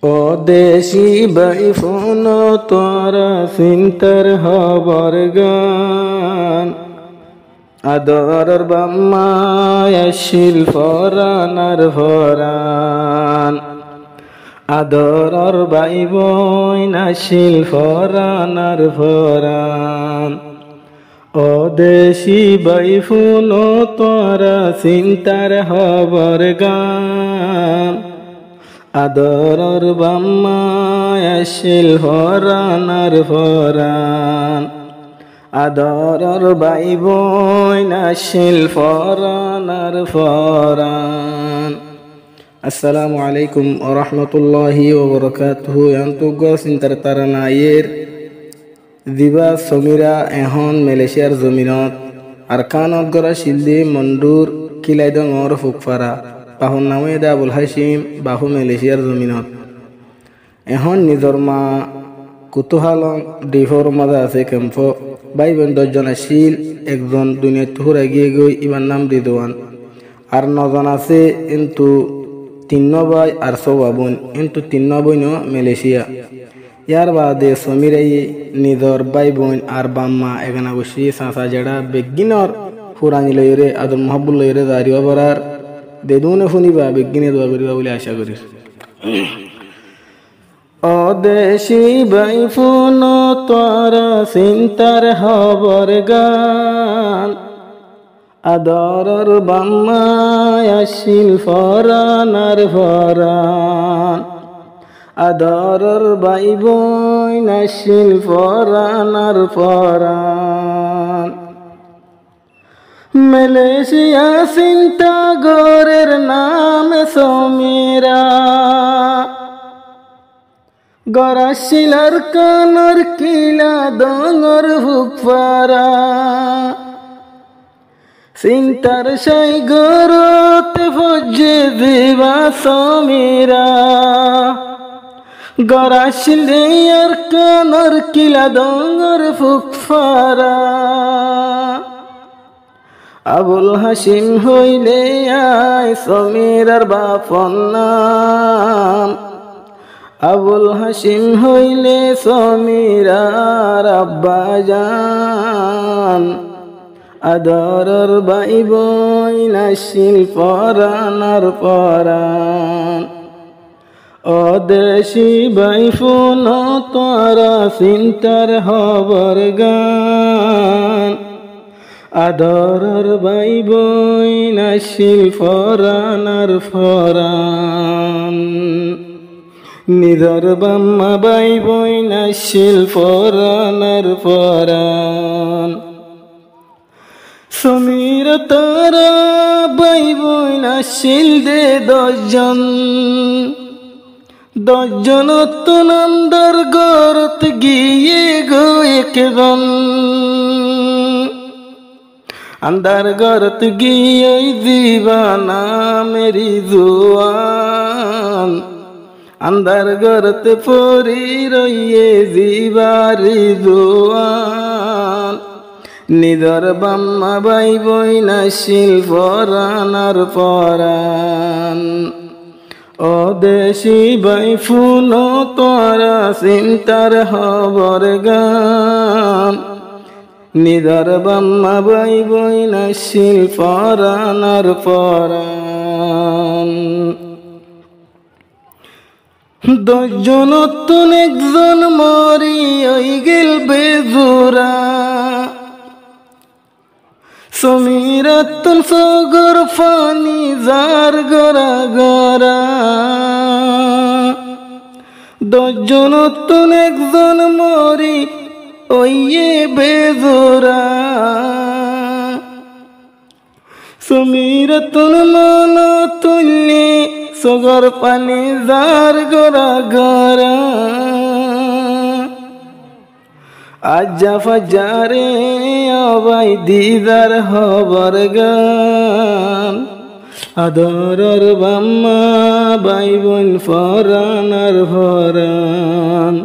অদেশি by phone তোরা চিন্তার হবর গান আদরর বাম্মায় আসিল ফরানার ফরান আদরর বাই বইন আসিল ফরানার ফরান অদেশি বাইফোন তোরা চিন্তার হবর গান আদরর বাম্মায় আসিল ফরানার ফরান আদরর বাই বইন আসিল ফরানার ফরান। আসসালামু আলাইকুম ওয়া রাহমাতুল্লাহি ওয়া বারাকাতুহু। আন্তগা চিন্তার তারানায়ের দিবা সমীরা এখন মালয়েশিয়ার জমিনত আরকান অগরা শিলদে মন্ডুর কিলাইদং ওর ফুকফারা বাহুর নামে দা আবুল হাসিম বাহু মালয়েশিয়ার জমিনত এখন নিজর মা কুতুহালং ডিফর মাঝে আছে কেম্প বাই বোন 10 জন আসিল, একজন দুনিয়া তুহুর এগিয়ে গই ইমার নাম রিদওয়ান, আর 9 জন আছে কিন্তু 3 ভাই আর 6 বোন কিন্তু 3 বোন মালয়েশিয়া। ইয়ার বাদে সমীরাই নিজর বাই বোন আর বাম্মা এখানে বসি সাঁসা জেড়া বেগিনর ফুরানি লইরে আদর মহাবুল লইরে দাঁড়িয়ে বরার দেদুনে শুনিবা বেগিনে দোয়া করিবা বলে আশা করি। অদেশি বাইফোন তোরা চিন্তার হবর গান আদরর বাম্মায় আসিল ফরানার ফরান আদরর বাই বইন আসিল ফরানার ফরান। মালয়েশিয়া চিন্তা গরের নাম সমীরা গরাশিলার কানর কিলা দঙর হুকফারা চিন্তার সাই গরতে ফজে দিবা সমীরা গরাশিলার কানর কিলা দঙর হুকফারা। আবুল হাসিম হইলে আয় সমীরার বাপন নাম, আবুল হাসিম হইলে সমীরার আব্বাজান আদরর বাই বইন আসিল ফরানার ফরান। অদেশি বাইফোন তোরা চিন্তার হবর গান আদরর বাই বইন আসিল ফরানার ফরান নিজর বাম্মা বাই বইন আসিল ফরানার ফরান। সমীরা তারা বাই বইন আসিল দে 10 জন, 10 জন তনন্দর গরত গিয়ে গো একজন আন্দার গরত গিয়ে দিবানা মেরি জোয়ান আন্দার গরত পরি রইয়ে দিবারি জোয়ান নিজর বাম্মা বাই বইন আসিল ফরানার ফরান। অদেশি বাইফোন তোরা চিন্তার হবর গান নিজর বাম্মা বাই বইন আসিল ফরানার ফরান। 10 জন তুন একজন মরি ওই গেল বেজুরা সমীরা তুন সগর ফানি জার গরা গরা 10 জন তুন একজন মরি ওই বেজুরা সমীরা তুন মন তুল্লি সগর পানি জার গরা গরা আজ্জা ফাজারে আবাই দিদার হবর গান আদরর বাম্মা বাই বোন ফরানার ফরান।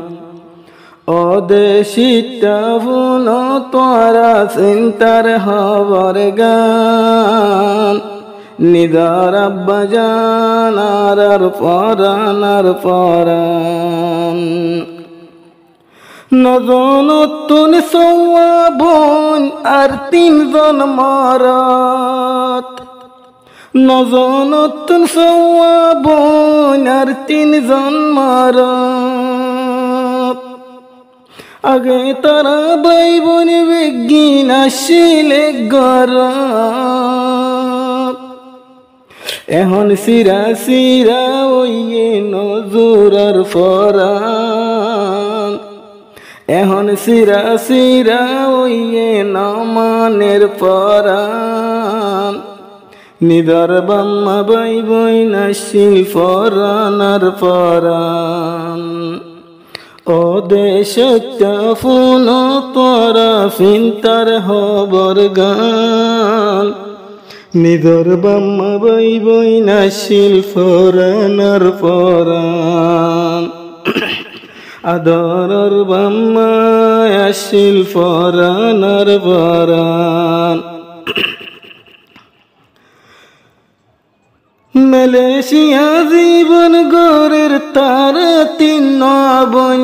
অদেশি টাফুন তোরা চিন্তার হবর গান নিদার আব্বা জান আর পরান নজনতুন সওয়াবন আর তিনজন মারাত নজনতুন সওয়াবন আর তিনজন মারাত আগে তারা ভাই বোন বেগিন আসিলে গরাত এখন সিরা সিরা ওইয়ে নজর আর ফরান এখন সিরা সিরা ওইয়ে নমানের পরান নিদার বাম্মা বাই বই নাসিল ফরান আর পরান ও দেশ ফুন তোরা ফিন্তার হবর গান নিদর বাম্মা বাই বই নাসিল ফরান আর পরান আদরর বাম্মা আসিল ফরান আর পরান মালয়েশিয়া জীবন গড়ের তার তিন বোন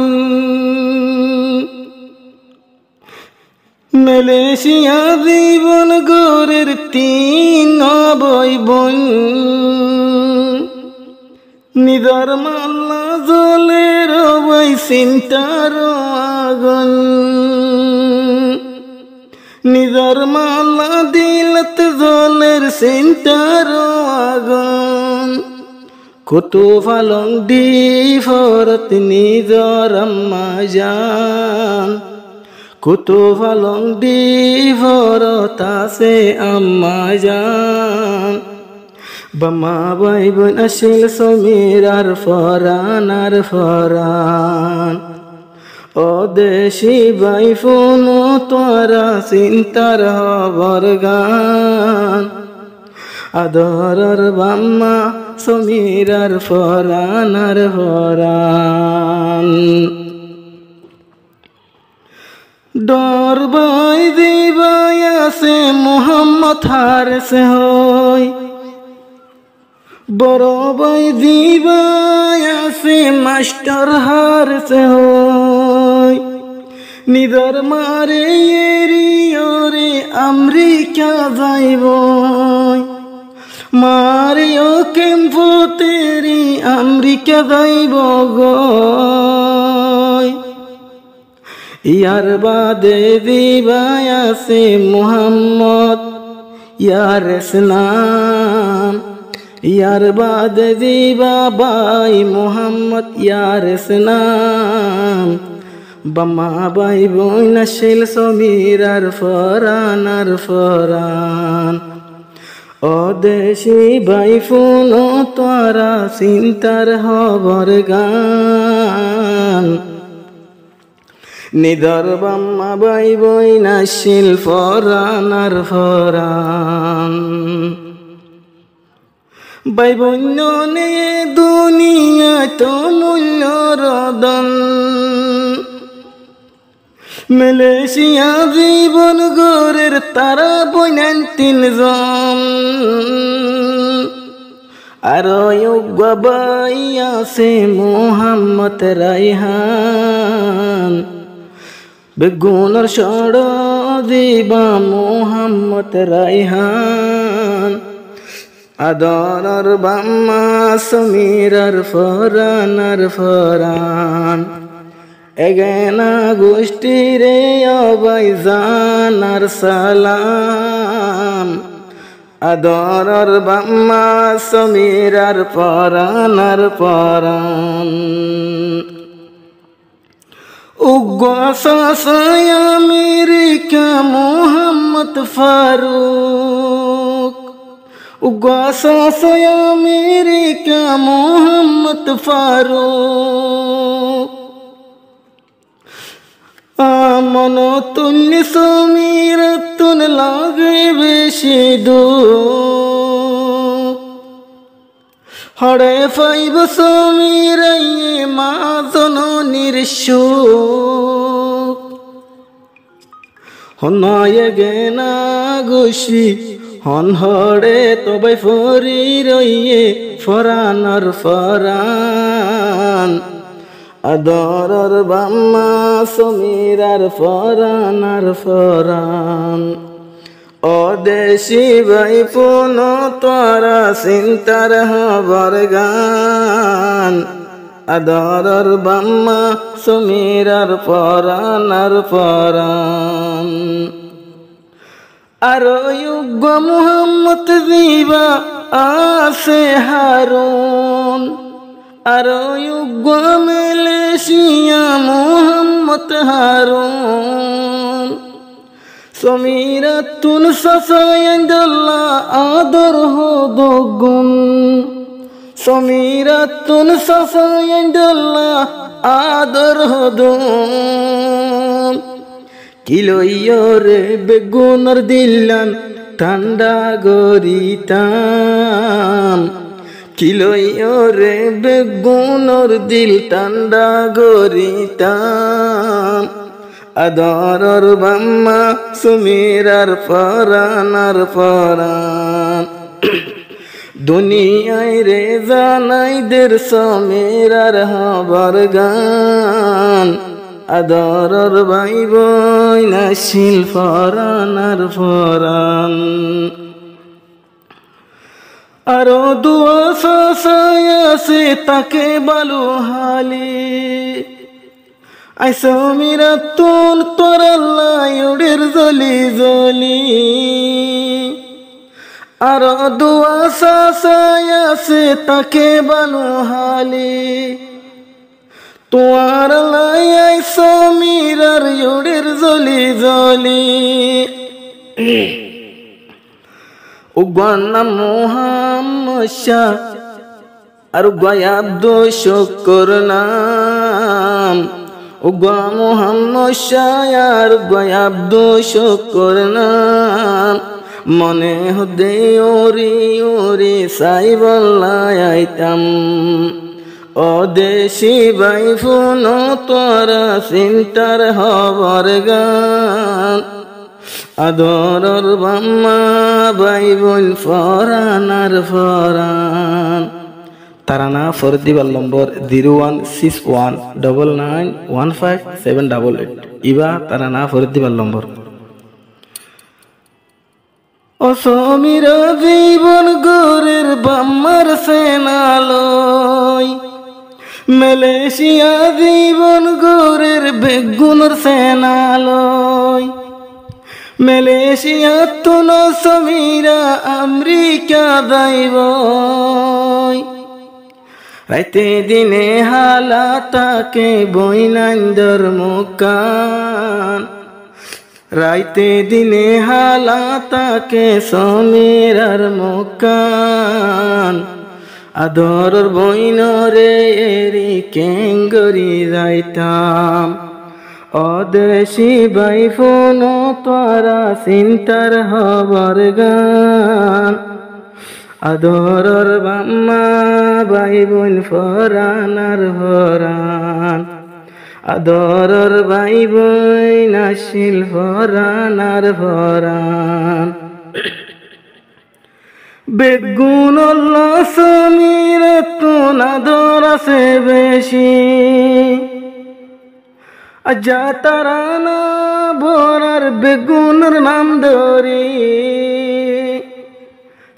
মালয়েশিয়া জীবন গড়ের তিন বই বোন নিদার মাল্লা জলের বই চিন্তার আগুন নিদার মাল্লা দিলত জলের চিন্তার আগুন কুতু ফালং দি ফরত নিজর আম্মা জান কুতু ফালং দি ফরত আছে আম্মা জান বাম্মা বাই বোন আসিল সমীর আর ফরান ও দেশি বাই ফুন তোরা চিন্তার হবর গান আদরর বাম্মা সমীর আর ফরান ডর বাই দিবাই আছে মোহাম্মদ হারেছে হই বড় বাই দিবাই আছে মাস্টার হারেছে হই নিদার মারে এরিয়রে আমেরিকা যাইব মারিও কেম্পু তেরি আমেরিকা যাইব গই ইয়ার বাদে দিবাই আছে মুহাম্মদ ইয়ার ইসলাম ইয়ার বাদে দিবা বাই মুহাম্মদ ইয়ার ইসলাম বাম্মা বাই বোন আসিল সমীর আর ফরান ও দেশি বাই ফুন তোরা চিন্তার হবর গান নিদর বাম্মা বাই বই আসিল ফরান বাই বোন নে দুনিয়া তো মূল্য রদন মালয়েশিয়া জীবন গড়ের তারা বইনান তিনজন আর বাই আছে মোহাম্মদ রাইহান বেগুনের সড় দিবা মোহাম্মদ রাইহান আদরর বাম্মা সমীর আর ফরান এগেনা গোষ্ঠী রে অবাই জানার সালাম আদরর বাম্মা সমীর আর পরান উগ্রসাসায় আমেরিকা মোহাম্মদ ফারুক উগ্রসাসায় আমেরিকা মোহাম্মদ ফারুক আমন তুল্য সমীর তুন লাগে বেশি দুঃখ হরে ফাইব সমীর মা জননীর সুখ হনয় গেনা গুষি হন হরে তবে ফরি রইয়ে ফরানর ফরান আদরর বাম্মা সমীরার ফরানর ফরান অদেশি ভাই পুন তোরা চিন্তার হবার গান আদরর বাম্মা সমীরার ফরানর ফরান আরো যুগ মুহাম্মদ দিবা আছে হারুন আরো যুগ মালয়েশিয়া মুহাম্মদ হারুন সমীরাতুন সাসায়ান্দাল্লাহ আদর হদগুন সমীরাতুন সাসায়ান্দাল্লাহ আদর হদুন কিলইয়রে বেগুনর দিলান ঠান্ডা গরিতাম কিলইয়রে বেগুনর দিল ঠান্ডা গরিতাম আদরর বাম্মা সমীরার ফরানর ফরান দুনিয়ায় রে জানাইদের সমীরার হবার গান আদরর ভাই বোন আসিল ফরানর ফরান আরো দুয়া সাসায়াসে তাকে বালু হালি আই সমীরাতুন তোরাল্লা ইউডের জলি জলি আরো দুয়া সাসায়াসে তাকে বালু হালি তোয়ার লাই সমীরার ইউডের জলি জলি উগানা মুহাম্মদ শাহ আর গয়াব্দু শুকর নাম উগা মুহাম্মদ শাহ আর গয়াব্দু শুকর নাম মনে হদে ওরি ওরি সাইবল্লাই আইতাম অদেশি ভাই ফুন তোরা চিন্তার হবার গান আদরর বাম্মা ভাই বোন ফরানর ফরান তারানা ফরদিবার নম্বর 01619915788 ইবা তারানা ফরদিবার নম্বর অসমীর জীবন গরের বাম্মার সেনালয় মালয়েশিয়া জীবন গরের বেগুনর সেনালয় মালয়েশিয়া তুন সমীরা আমেরিকা যাইব রাইতে দিনে হালাতাকে বইনান্দর মুকান রাইতে দিনে হালাতাকে সমীরার মুকান আদরর বইনরে এরি কেঙ্গরি যাইতাম অদেশি ভাই ফুন তোরা চিন্তার হবার গান আদরর বাম্মা ভাই বোন ফরানর ফরান আদরর ভাই বোন আসিল ফরানর ফরান বেগুনল্লাহ সমীরাতুন আদর আছে বেশি আজা তারানা ভরার বেগুনের নাম ধরি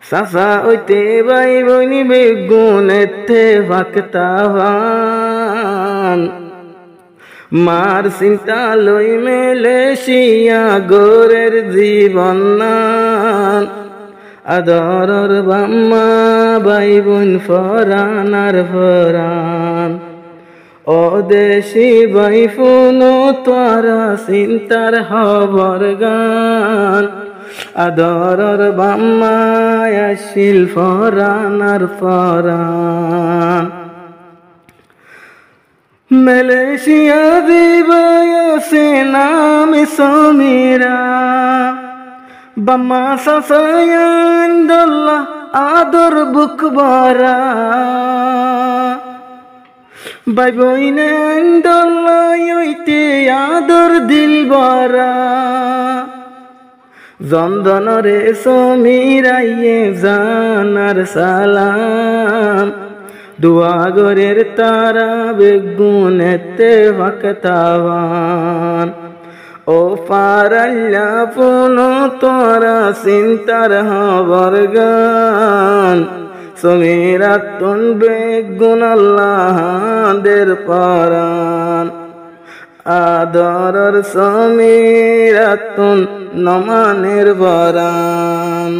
সাসা ওইতে ভাই বইনি বেগুন এতে ভাগতাভান মার চিন্তা লই মালয়েশিয়া গোরের জীবন নান আদরর বাম্মা ভাই বোন ফরানর ফরান অদেশি ভাই ফুন তোরা চিন্তার হবার গান আদরর বাম্মা আসিল ফরানর ফরান মালয়েশিয়া দিবায়সে নাম সমীরা বাম্মা সাসায়ান্দাল্লাহ আদর বুকবারা ভাই বইনে আন্দাল্লাহ ইতে আদর দিলবারা জন্দনরে সমীরাইয়ে জানার সালাম দুয়াগরের তারা বেগুনেতে ভক্তাবান ও পারাল্লা পুনো তোরা চিন্তার হবর গান সমীরাতুন বেগুন আল্লাহদের পরান আদরর সমীরাতুন নমানের বরান।